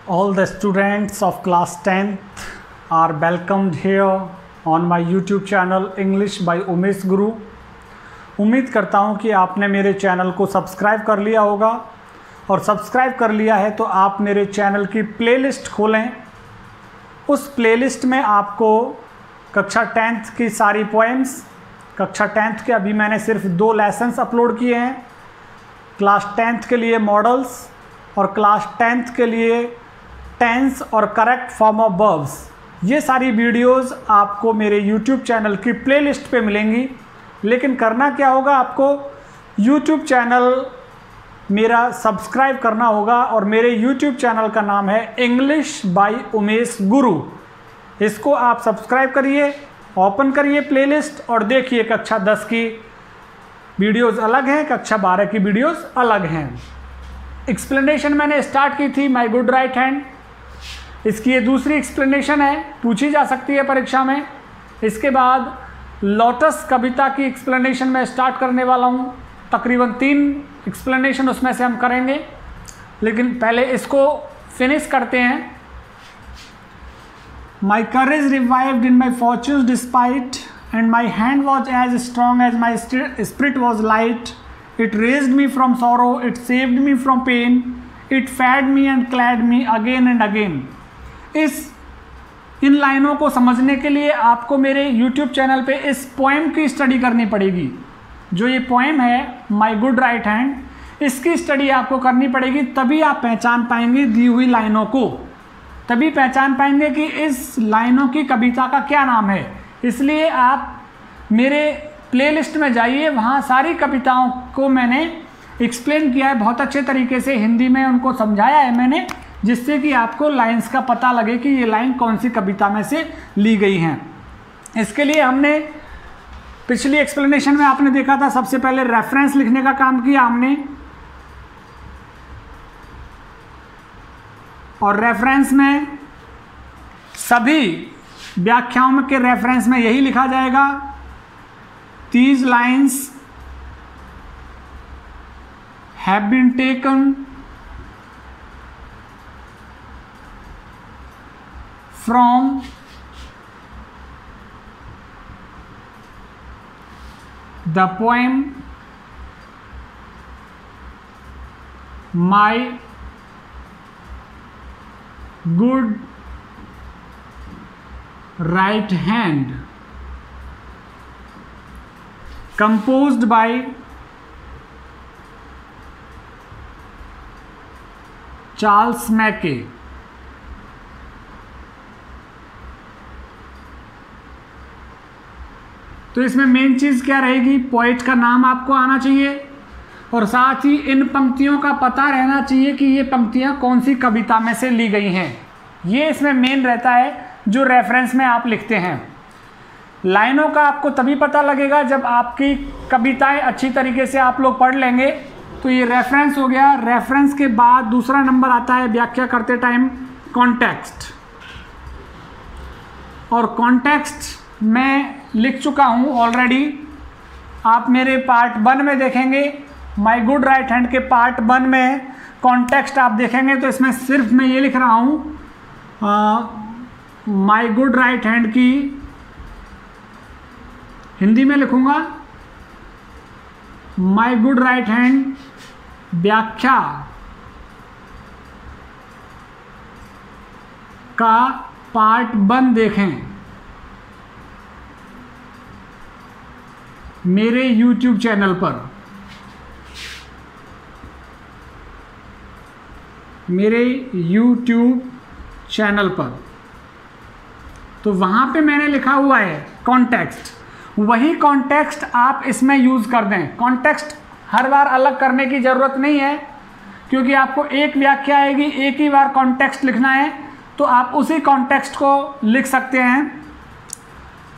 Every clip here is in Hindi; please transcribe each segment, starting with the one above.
All the students of class 10th are welcomed here on my YouTube channel English by Umesh गुरु। उम्मीद करता हूँ कि आपने मेरे चैनल को सब्सक्राइब कर लिया होगा और सब्सक्राइब कर लिया है तो आप मेरे चैनल की प्लेलिस्ट खोलें। उस प्लेलिस्ट में आपको कक्षा 10th की सारी पोएम्स, कक्षा 10th के अभी मैंने सिर्फ 2 लेसन्स अपलोड किए हैं, क्लास 10th के लिए मॉडल्स और क्लास 10th के लिए टेंस और करेक्ट फॉर्म ऑफ वर्ब्स। ये सारी वीडियोस आपको मेरे YouTube चैनल की प्लेलिस्ट पे मिलेंगी। लेकिन करना क्या होगा, आपको YouTube चैनल मेरा सब्सक्राइब करना होगा और मेरे YouTube चैनल का नाम है इंग्लिश बाय उमेश गुरु। इसको आप सब्सक्राइब करिए, ओपन करिए प्लेलिस्ट और देखिए कक्षा 10 की वीडियोस अलग हैं, कक्षा 12 की वीडियोस अलग हैं। एक्सप्लेनेशन मैंने स्टार्ट की थी माय गुड राइट हैंड, इसकी ये दूसरी एक्सप्लेनेशन है, पूछी जा सकती है परीक्षा में। इसके बाद लोटस कविता की एक्सप्लेनेशन मैं स्टार्ट करने वाला हूँ, तकरीबन 3 एक्सप्लेनेशन उसमें से हम करेंगे। लेकिन पहले इसको फिनिश करते हैं। My courage revived in my fortunes despite and my hand was as strong as my spirit was light. It raised me from sorrow, it saved me from pain, it fed me and clad me again and again। इन लाइनों को समझने के लिए आपको मेरे YouTube चैनल पे इस पोएम की स्टडी करनी पड़ेगी। जो ये पोएम है माई गुड राइट हैंड, इसकी स्टडी आपको करनी पड़ेगी, तभी आप पहचान पाएंगे दी हुई लाइनों को, तभी पहचान पाएंगे कि इस लाइनों की कविता का क्या नाम है। इसलिए आप मेरे प्लेलिस्ट में जाइए, वहाँ सारी कविताओं को मैंने एक्सप्लेन किया है बहुत अच्छे तरीके से, हिंदी में उनको समझाया है मैंने, जिससे कि आपको लाइंस का पता लगे कि ये लाइन कौन सी कविता में से ली गई हैं। इसके लिए हमने पिछली एक्सप्लेनेशन में आपने देखा था, सबसे पहले रेफरेंस लिखने का काम किया हमने, और रेफरेंस में सभी व्याख्याओं के रेफरेंस में यही लिखा जाएगा, These lines have been taken from the poem My Good Right Hand, composed by Charles Mackay. तो इसमें मेन चीज़ क्या रहेगी, पोइट का नाम आपको आना चाहिए और साथ ही इन पंक्तियों का पता रहना चाहिए कि ये पंक्तियां कौन सी कविता में से ली गई हैं। ये इसमें मेन रहता है जो रेफरेंस में आप लिखते हैं। लाइनों का आपको तभी पता लगेगा जब आपकी कविताएं अच्छी तरीके से आप लोग पढ़ लेंगे। तो ये रेफरेंस हो गया। रेफरेंस के बाद दूसरा नंबर आता है व्याख्या करते टाइम कॉन्टेक्स्ट, और कॉन्टेक्स्ट मैं लिख चुका हूँ ऑलरेडी। आप मेरे पार्ट 1 में देखेंगे, माय गुड राइट हैंड के पार्ट 1 में कॉन्टेक्स्ट आप देखेंगे तो इसमें सिर्फ मैं ये लिख रहा हूँ, माय गुड राइट हैंड की हिंदी में लिखूंगा, माई गुड राइट हैंड व्याख्या का पार्ट 1 देखें मेरे YouTube चैनल पर। मेरे YouTube चैनल पर तो वहाँ पे मैंने लिखा हुआ है कॉन्टेक्स्ट। वही कॉन्टेक्स्ट आप इसमें यूज़ कर दें। कॉन्टेक्स्ट हर बार अलग करने की ज़रूरत नहीं है, क्योंकि आपको एक व्याख्या आएगी, एक ही बार कॉन्टेक्स्ट लिखना है, तो आप उसी कॉन्टेक्स्ट को लिख सकते हैं।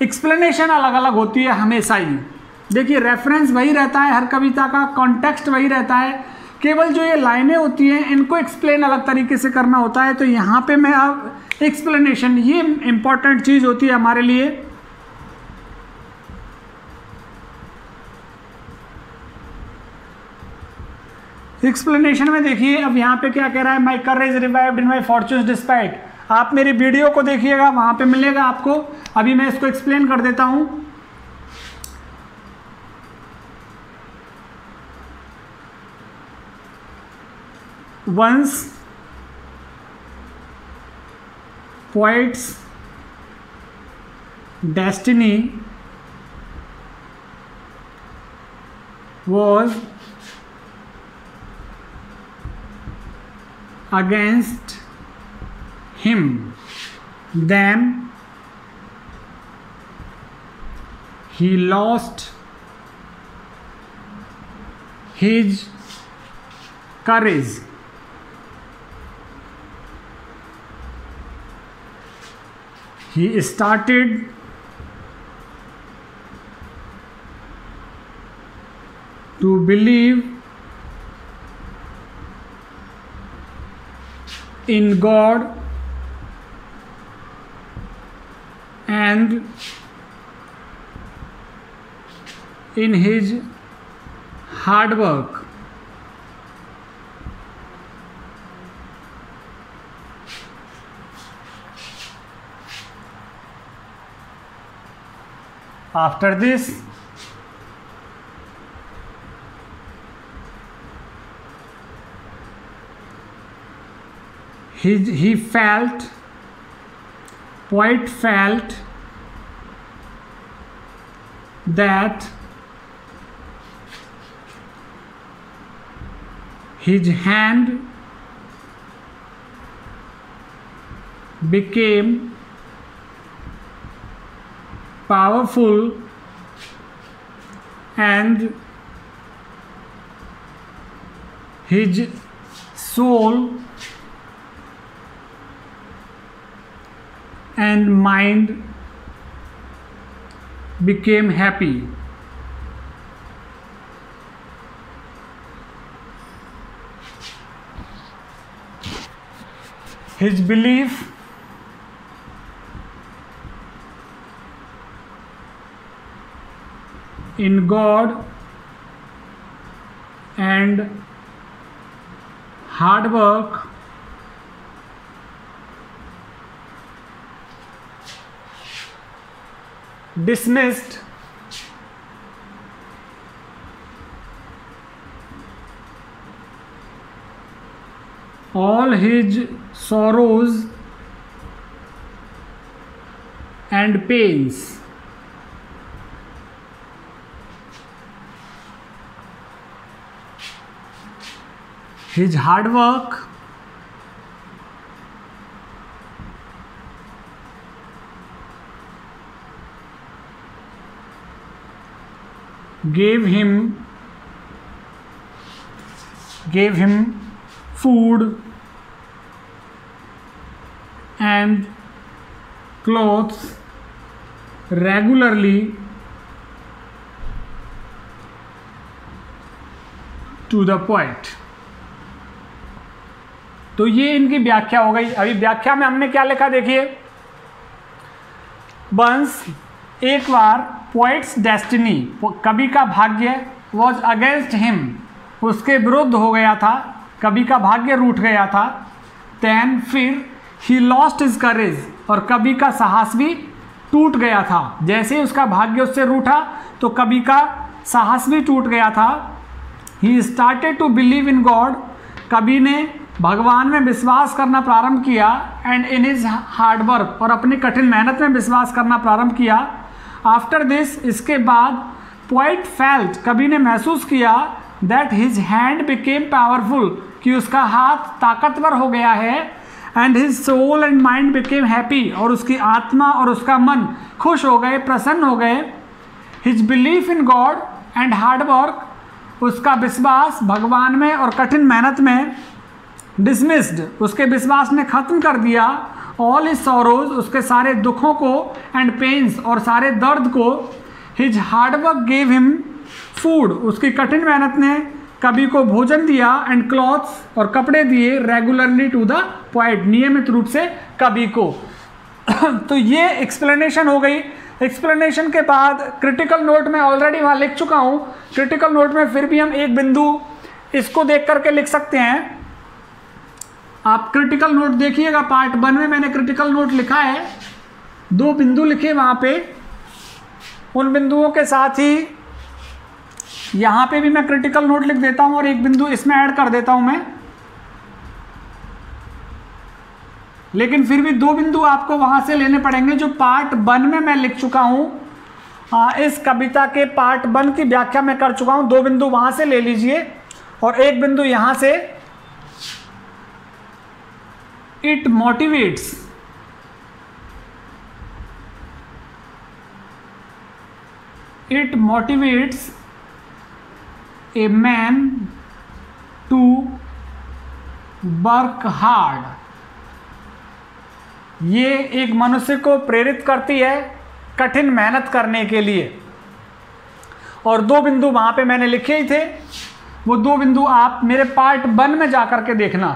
एक्सप्लेनेशन अलग अलग होती है हमेशा ही। देखिए रेफरेंस वही रहता है हर कविता का, कॉन्टेक्स्ट वही रहता है, केवल जो ये लाइनें होती हैं इनको एक्सप्लेन अलग तरीके से करना होता है। तो यहाँ पे मैं अब एक्सप्लेनेशन, ये इम्पॉर्टेंट चीज़ होती है हमारे लिए। एक्सप्लेनेशन में देखिए, अब यहाँ पे क्या कह रहा है, माई courage revived in my fortunes despite. आप मेरी वीडियो को देखिएगा, वहाँ पे मिलेगा आपको। अभी मैं इसको एक्सप्लेन कर देता हूँ। Once poet's destiny was against him, then he lost his courage. He started to believe in God and in his hard work. After this, poet felt that his hand became powerful and his soul and mind became happy. His belief in God and hard work dismissed all his sorrows and pains. His hard work gave him food and clothes regularly to the poet. तो ये इनकी व्याख्या हो गई। अभी व्याख्या में हमने क्या लिखा देखिए, वंस एक बार पोइट्स डेस्टिनी कवि का भाग्य वॉज अगेंस्ट हिम उसके विरुद्ध हो गया था, कवि का भाग्य रूठ गया था। देन फिर ही लॉस्ट हिज करेज और कवि का साहस भी टूट गया था। जैसे ही उसका भाग्य उससे रूठा तो कवि का साहस भी टूट गया था। He started to believe in God, कवि ने भगवान में विश्वास करना प्रारंभ किया। And in his hard work, और अपनी कठिन मेहनत में विश्वास करना प्रारंभ किया। आफ्टर दिस, इसके बाद पोइट फेल्ट, कवि ने महसूस किया that his hand became powerful, कि उसका हाथ ताकतवर हो गया है। And his soul and mind became happy, और उसकी आत्मा और उसका मन खुश हो गए, प्रसन्न हो गए। His belief in God and hard work, उसका विश्वास भगवान में और कठिन मेहनत में डिसमिस्ड, उसके विश्वास ने खत्म कर दिया। ऑल हिज सॉरोज, उसके सारे दुखों को, एंड पेन्स, और सारे दर्द को। His hard work gave him food, उसकी कठिन मेहनत ने कवि को भोजन दिया। एंड क्लॉथ्स, और कपड़े दिए। रेगुलरली टू द पोएट, नियमित रूप से कवि को। तो ये एक्सप्लेनेशन हो गई। एक्सप्लेनेशन के बाद क्रिटिकल नोट में ऑलरेडी वहाँ लिख चुका हूँ। क्रिटिकल नोट में फिर भी हम एक बिंदु इसको देख करके लिख सकते हैं। आप क्रिटिकल नोट देखिएगा, पार्ट 1 में मैंने क्रिटिकल नोट लिखा है, 2 बिंदु लिखे वहाँ पे, उन बिंदुओं के साथ ही यहाँ पे भी मैं क्रिटिकल नोट लिख देता हूँ और एक बिंदु इसमें ऐड कर देता हूँ मैं। लेकिन फिर भी 2 बिंदु आपको वहाँ से लेने पड़ेंगे जो पार्ट 1 में मैं लिख चुका हूँ। इस कविता के पार्ट 1 की व्याख्या मैं कर चुका हूँ। 2 बिंदु वहाँ से ले लीजिए और एक बिंदु यहाँ से। It motivates a man to work hard. ये एक मनुष्य को प्रेरित करती है कठिन मेहनत करने के लिए। और 2 बिंदु वहाँ पे मैंने लिखे ही थे, वो 2 बिंदु आप मेरे पार्ट 1 में जा कर के देखना,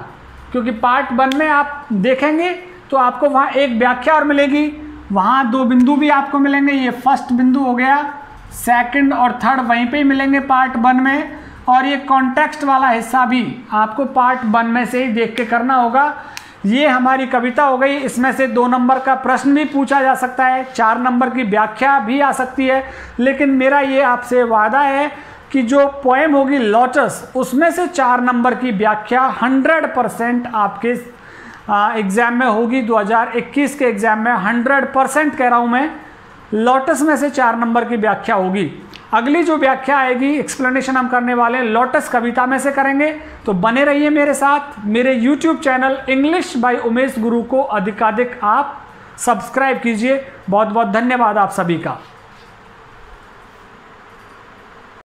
क्योंकि पार्ट 1 में आप देखेंगे तो आपको वहाँ एक व्याख्या और मिलेगी, वहाँ 2 बिंदु भी आपको मिलेंगे। ये फर्स्ट बिंदु हो गया, सेकंड और थर्ड वहीं पे ही मिलेंगे पार्ट 1 में, और ये कॉन्टेक्स्ट वाला हिस्सा भी आपको पार्ट 1 में से ही देख के करना होगा। ये हमारी कविता हो गई। इसमें से 2 नंबर का प्रश्न भी पूछा जा सकता है, 4 नंबर की व्याख्या भी आ सकती है, लेकिन मेरा ये आपसे वादा है कि जो पोएम होगी लोटस, उसमें से 4 नंबर की व्याख्या 100% आपके एग्ज़ाम में होगी। 2021 के एग्ज़ाम में 100% कह रहा हूँ मैं, लोटस में से 4 नंबर की व्याख्या होगी। अगली जो व्याख्या आएगी, एक्सप्लेनेशन हम करने वाले हैं लोटस कविता में से करेंगे। तो बने रहिए मेरे साथ। मेरे YouTube channel English by Umesh गुरु को अधिकाधिक आप सब्सक्राइब कीजिए। बहुत बहुत धन्यवाद आप सभी का।